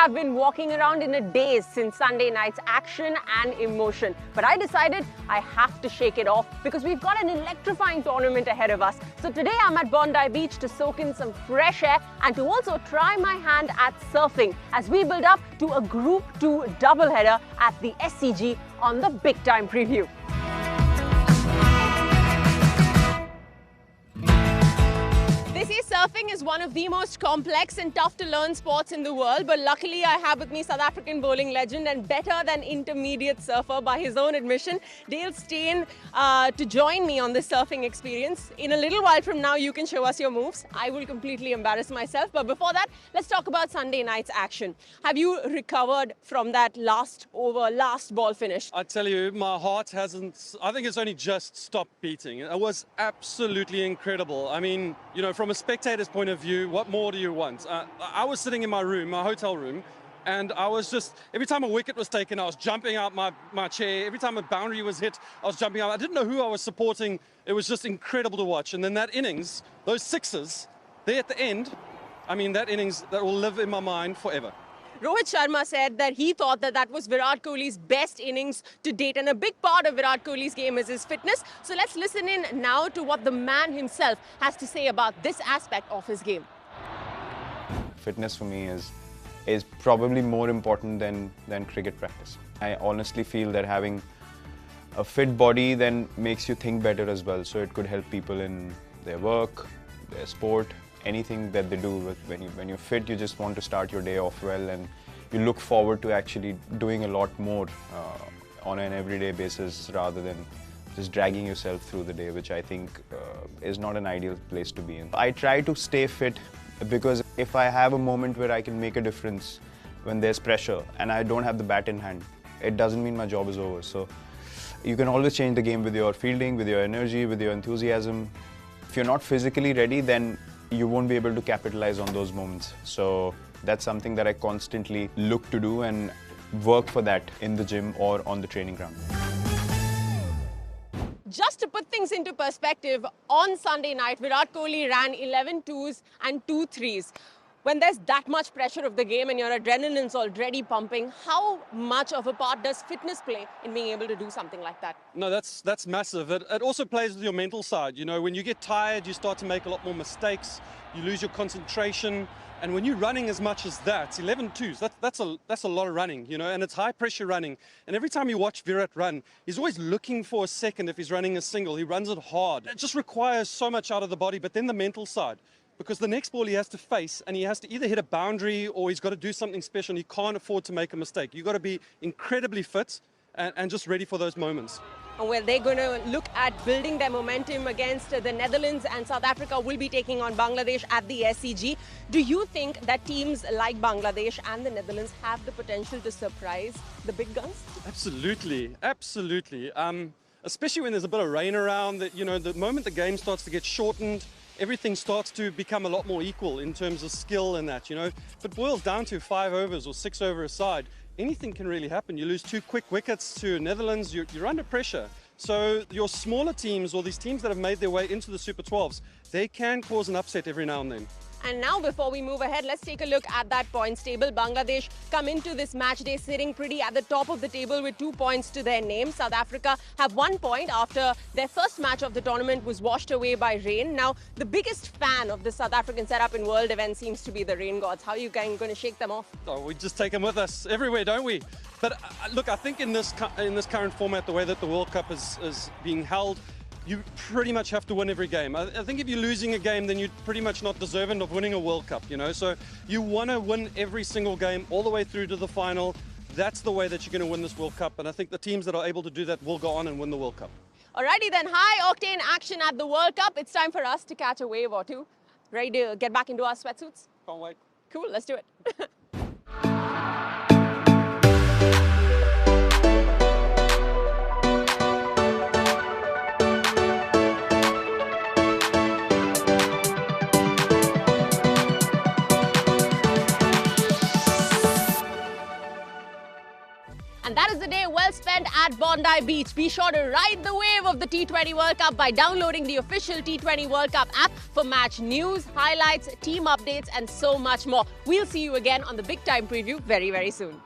have been walking around in a daze since Sunday night's action and emotion. But I decided I have to shake it off because we've got an electrifying tournament ahead of us. So today I'm at Bondi Beach to soak in some fresh air and to also try my hand at surfing as we build up to a Group 2 doubleheader at the SCG on the Big Time Preview. Surfing is one of the most complex and tough to learn sports in the world, but luckily I have with me South African bowling legend and better than intermediate surfer by his own admission, Dale Steyn, to join me on this surfing experience. In a little while from now you can show us your moves. I will completely embarrass myself, but before that let's talk about Sunday night's action. Have you recovered from that last ball finish? I tell you, my heart hasn't, I think it's only just stopped beating. It was absolutely incredible. I mean, you know, from a spectator's point of view, what more do you want? I was sitting in my room, my hotel room, and I was just, every time a wicket was taken, I was jumping out my chair. Every time a boundary was hit, I was jumping out. I didn't know who I was supporting. It was just incredible to watch. And then that innings, those sixes, there at the end, I mean, that innings, that will live in my mind forever. Rohit Sharma said that he thought that was Virat Kohli's best innings to date, and a big part of Virat Kohli's game is his fitness. So let's listen in now to what the man himself has to say about this aspect of his game. Fitness for me is probably more important than cricket practice. I honestly feel that having a fit body then makes you think better as well. So it could help people in their work, their sport, anything that they do. When you're fit, you just want to start your day off well, and you look forward to actually doing a lot more on an everyday basis rather than just dragging yourself through the day, which I think is not an ideal place to be in. I try to stay fit because if I have a moment where I can make a difference when there's pressure and I don't have the bat in hand, it doesn't mean my job is over. So you can always change the game with your fielding, with your energy, with your enthusiasm. If you're not physically ready, then you won't be able to capitalize on those moments. So that's something that I constantly look to do and work for that in the gym or on the training ground. Just to put things into perspective, on Sunday night, Virat Kohli ran 11 twos and 2 threes. When there's that much pressure of the game and your adrenaline's already pumping, how much of a part does fitness play in being able to do something like that? No, that's massive. It also plays with your mental side. You know, when you get tired, you start to make a lot more mistakes. You lose your concentration. And when you're running as much as that, 11 twos, that's a lot of running, you know, and it's high pressure running. And every time you watch Virat run, he's always looking for a second if he's running a single. He runs it hard. It just requires so much out of the body, but then the mental side. Because the next ball he has to face, and he has to either hit a boundary or he's got to do something special. He can't afford to make a mistake. You've got to be incredibly fit and just ready for those moments. Well, they're going to look at building their momentum against the Netherlands, and South Africa will be taking on Bangladesh at the SCG. Do you think that teams like Bangladesh and the Netherlands have the potential to surprise the big guns? Absolutely, absolutely. Especially when there's a bit of rain around. That, you know, the moment the game starts to get shortened, everything starts to become a lot more equal in terms of skill and that, you know. If it boils down to 5 overs or 6 over a side, anything can really happen. You lose 2 quick wickets to Netherlands, you're under pressure. So your smaller teams, or these teams that have made their way into the Super 12s, they can cause an upset every now and then. And now, before we move ahead, let's take a look at that points table. Bangladesh come into this match day sitting pretty at the top of the table with 2 points to their name. South Africa have 1 point after their first match of the tournament was washed away by rain. Now, the biggest fan of the South African setup in world events seems to be the rain gods. How are you going to shake them off? Oh, we just take them with us everywhere, don't we? But look, I think in this current format, the way that the World Cup is being held, you pretty much have to win every game. I think if you're losing a game, then you're pretty much not deserving of winning a World Cup, you know? So you want to win every single game all the way through to the final. That's the way that you're going to win this World Cup. And I think the teams that are able to do that will go on and win the World Cup. Alrighty then, high-octane action at the World Cup. It's time for us to catch a wave or two. Ready to get back into our sweatsuits? Can't wait. Cool, let's do it. And that is the day well spent at Bondi Beach. Be sure to ride the wave of the T20 World Cup by downloading the official T20 World Cup app for match news, highlights, team updates and so much more. We'll see you again on the Big Time Preview very, very soon.